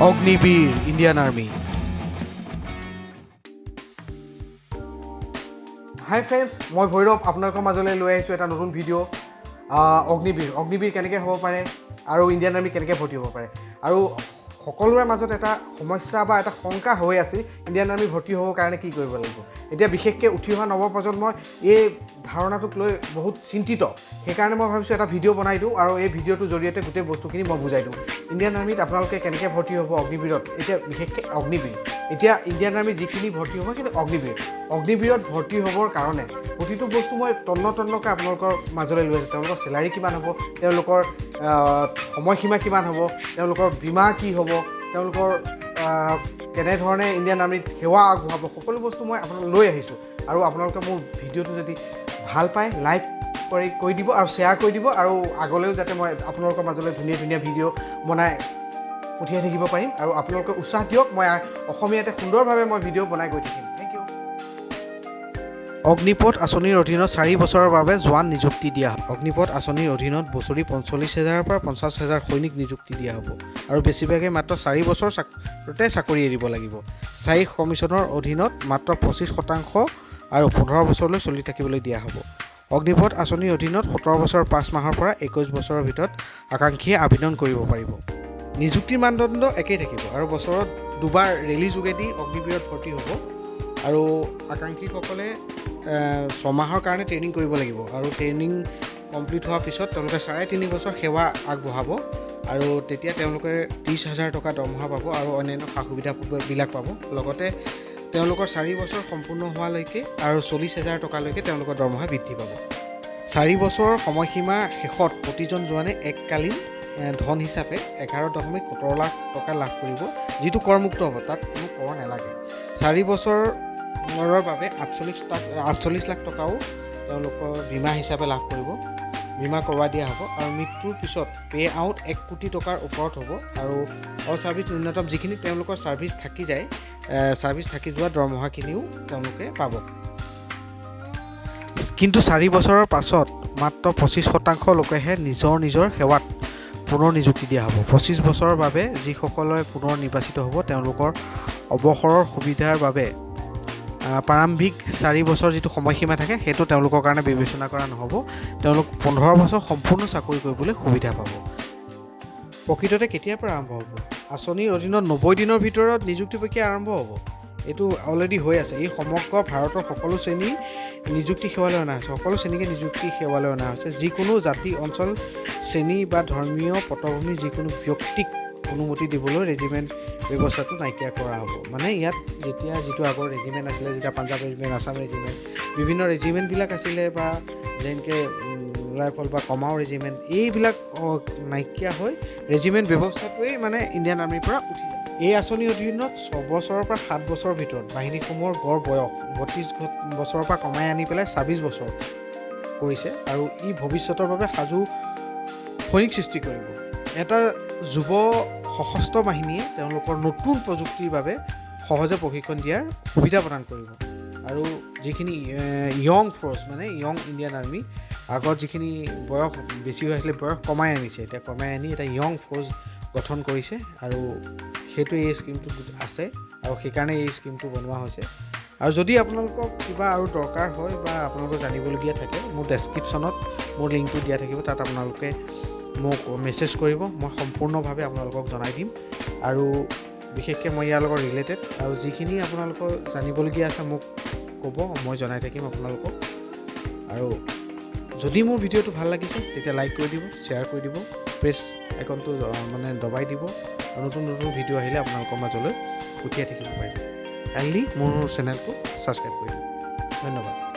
Agniveer Indian army. হাই friends, মই ভৈৰৱ আপোনালোকৰ মাজলৈ লৈ আহিছোঁ এটা নতুন ভিডিঅ'। অগ্নিবীৰ কেনেকৈ হ'ব পাৰে আৰু ইণ্ডিয়ান আৰ্মি কেনেকৈ ভৰ্তি হ'ব পাৰে। আৰু সকলোৰে মাজত এটা সমস্যা বা এটা শংকা হৈ আছিল, ইণ্ডিয়ান আৰ্মি ভৰ্তি হ'বৰ কাৰণে কি কৰিব লাগিব। এতিয়া বিশেষকৈ উঠি অহা নৱপ্ৰজন্মই এই ধাৰণাটোক লৈ বহুত চিন্তিত। সেইকাৰণে মই ভাবিছোঁ এটা ভিডিঅ' বনাই দিওঁ আৰু এই ভিডিঅ'টোৰ জৰিয়তে গোটেই বস্তুখিনি মই বুজাই দিওঁ। ইণ্ডিয়ান আৰ্মিত আপোনালোকে কেনেকৈ ভৰ্তি হ'ব অগ্নিবীৰত, এতিয়া বিশেষকৈ অগ্নিবীৰ। এতিয়া ইণ্ডিয়ান আৰ্মিত যিখিনি ভৰ্তি হ'ব কিন্তু অগ্নিবীৰত ভৰ্তি হ'বৰ কাৰণে প্ৰতিটো বস্তু মই তন্নকৈ আপোনালোকৰ মাজলৈ লৈ আহিছোঁ। তেওঁলোকৰ চেলাৰী কিমান হ'ব, তেওঁলোকৰ সময়সীমা কিমান হ'ব, তেওঁলোকৰ বীমা কি হ'ব, তেওঁলোকৰ কেনেধৰণে ইণ্ডিয়ান আৰ্মিত সেৱা আগবঢ়াব, সকলো বস্তু মই আপোনালোক লৈ আহিছোঁ। আৰু আপোনালোকে মোৰ ভিডিঅ'টো যদি ভাল পায় লাইক কৰি দিব আৰু শ্বেয়াৰ কৰি দিব, আৰু আগলৈও যাতে মই আপোনালোকৰ মাজলৈ ধুনীয়া ভিডিঅ' বনাই পঠিয়াই থাকিব পাৰিম। আৰু আপোনালোকে উৎসাহ দিয়ক, মই অসমীয়াতে সুন্দৰভাৱে মই ভিডিঅ' বনাই গৈ থাকিম। Thank U. অগ্নিপথ আঁচনিৰ অধীনত 4 বছৰৰ বাবে জোৱান নিযুক্তি দিয়া হ'ব। অগ্নিপথ আঁচনিৰ অধীনত বছৰি 45,000 পৰা 50,000 সৈনিক নিযুক্তি দিয়া হ'ব। আৰু বেছিভাগে মাত্ৰ 4 বছৰতে চাকৰি এৰিব লাগিব। স্থায়ী কমিশ্যনৰ অধীনত মাত্ৰ 25% আৰু 15 বছৰলৈ চলি থাকিবলৈ দিয়া হ'ব। অগ্নিপথ আঁচনিৰ অধীনত 17 বছৰ 5 মাহৰ পৰা 21 বছৰৰ ভিতৰত আকাংক্ষীয়ে আবেদন কৰিব পাৰিব। নিযুক্তিৰ মানদণ্ড একেই থাকিব আৰু বছৰত 2 বাৰ ৰেলী যোগেদি অগ্নিবীৰত ভৰ্তি হ'ব। আৰু আকাংক্ষীসকলে 6 মাহৰ কাৰণে ট্ৰেইনিং কৰিব লাগিব। আৰু ট্ৰেইনিং কমপ্লিট হোৱাৰ পিছত তেওঁলোকে 3.5 বছৰ সেৱা আগবঢ়াব আৰু তেতিয়া তেওঁলোকে 30,000 টকা দৰমহা পাব আৰু অন্যান্য সা সুবিধাবিলাক পাব। লগতে তেওঁলোকৰ 4 বছৰ সম্পূৰ্ণ হোৱালৈকে আৰু 40,000 টকালৈকে তেওঁলোকৰ দৰমহা বৃদ্ধি পাব। 4 বছৰৰ সময়সীমা শেষত প্ৰতিজন জোৱানে এককালীন ধন হিচাপে 11.17 লাখ টকা লাভ কৰিব, যিটো কৰমুক্ত হ'ব, তাত কোনো কৰ নালাগে। 4 বছৰৰ বাবে 48 লাখ টকাও তেওঁলোকৰ বীমা হিচাপে লাভ কৰিব, বীমা কৰোৱা দিয়া হ'ব। আৰু মৃত্যুৰ পিছত পে আউট 1 কোটি টকাৰ ওপৰত হ'ব। আৰু অ-ছাৰ্ভিচ ন্যূনতম যিখিনি তেওঁলোকৰ ছাৰ্ভিচ থাকি যায়, ছাৰ্ভিচ থাকি যোৱা দৰমহাখিনিও তেওঁলোকে পাব। কিন্তু 4 বছৰৰ পাছত মাত্ৰ 25% লোকেহে নিজৰ সেৱাত পুনৰ নিযুক্তি দিয়া হ'ব। 25 বছৰৰ বাবে যিসকলে পুনৰ নিৰ্বাচিত হ'ব তেওঁলোকৰ অৱসৰৰ সুবিধাৰ বাবে প্ৰাৰম্ভিক 4 বছৰ যিটো সময়সীমা থাকে সেইটো তেওঁলোকৰ কাৰণে বিবেচনা কৰা নহ'ব। তেওঁলোক 15 বছৰ সম্পূৰ্ণ চাকৰি কৰিবলৈ সুবিধা পাব। প্ৰকৃততে কেতিয়াৰ পৰা আৰম্ভ হ'ব? আঁচনিৰ অধীনত 90 দিনৰ ভিতৰত নিযুক্তি প্ৰক্ৰিয়া আৰম্ভ হ'ব। এইটো অলৰেডি হৈ আছে। এই সমগ্ৰ ভাৰতৰ সকলো শ্ৰেণী নিযুক্তি সেৱালৈ অনা হৈছে। সকলো শ্ৰেণীকে নিযুক্তি সেৱালৈ অনা হৈছে। যিকোনো জাতি, অঞ্চল, শ্ৰেণী বা ধৰ্মীয় পটভূমিৰ যিকোনো ব্যক্তিক অনুমতি দিবলৈ ৰেজিমেণ্ট ব্যৱস্থাটো নাইকিয়া কৰা হ'ব। মানে ইয়াত যিটো আগৰ ৰেজিমেণ্ট আছিলে, যেতিয়া পাঞ্জাৱ ৰেজিমেণ্ট, আছাম ৰেজিমেণ্ট, বিভিন্ন ৰেজিমেণ্টবিলাক আছিলে, বা যেনেকৈ ৰাইফল বা কমাও ৰেজিমেণ্ট, এইবিলাক নাইকিয়া হৈ ৰেজিমেণ্ট ব্যৱস্থাটোৱেই মানে ইণ্ডিয়ান আৰ্মিৰ পৰা উঠি যায়। এই আঁচনিৰ অধীনত 6 বছৰৰ পৰা 7 বছৰৰ ভিতৰত বাহিনীসমূহৰ গড় বয়স 32 বছৰৰ পৰা কমাই আনি পেলাই 26 বছৰ কৰিছে। আৰু ই ভৱিষ্যতৰ বাবে সাজু সৈনিক সৃষ্টি কৰিব। এটা যুৱ সশস্ত্ৰ বাহিনীয়ে তেওঁলোকৰ নতুন প্ৰযুক্তিৰ বাবে সহজে প্ৰশিক্ষণ দিয়াৰ সুবিধা প্ৰদান কৰিব। আৰু যিখিনি য়ং ফ'ৰ্চ, মানে য়ং ইণ্ডিয়ান আৰ্মি, আগত যিখিনি বয়স বেছি হৈ আছিলে, বয়স কমাই আনিছে, এতিয়া কমাই আনি এটা য়ং ফ'ৰ্চ গঠন কৰিছে। আৰু সেইটো এই স্কিমটোত আছে আৰু সেইকাৰণে এই স্কিমটো বনোৱা হৈছে। আৰু যদি আপোনালোকক কিবা আৰু দৰকাৰ হয় বা আপোনালোকৰ জানিবলগীয়া থাকে, মোৰ ডেছক্ৰিপশ্যনত মোৰ লিংকটো দিয়া থাকিব, তাত আপোনালোকে মোক মেছেজ কৰিব, মই সম্পূৰ্ণভাৱে আপোনালোকক জনাই দিম। আৰু বিশেষকৈ মই ইয়াৰ লগত ৰিলেটেড আৰু যিখিনি আপোনালোকৰ জানিবলগীয়া আছে মোক ক'ব, মই জনাই থাকিম আপোনালোকক। আৰু যদি মোৰ ভিডিঅ'টো ভাল লাগিছে তেতিয়া লাইক কৰি দিব, শ্বেয়াৰ কৰি দিব, প্ৰেছ আইকনটো মানে দবাই দিব, আৰু নতুন ভিডিঅ' আহিলে আপোনালোকৰ মাজলৈ পঠিয়াই থাকিব পাৰিম। কাইণ্ডলি মোৰ চেনেলটো ছাবস্ক্ৰাইব কৰি দিব। ধন্যবাদ।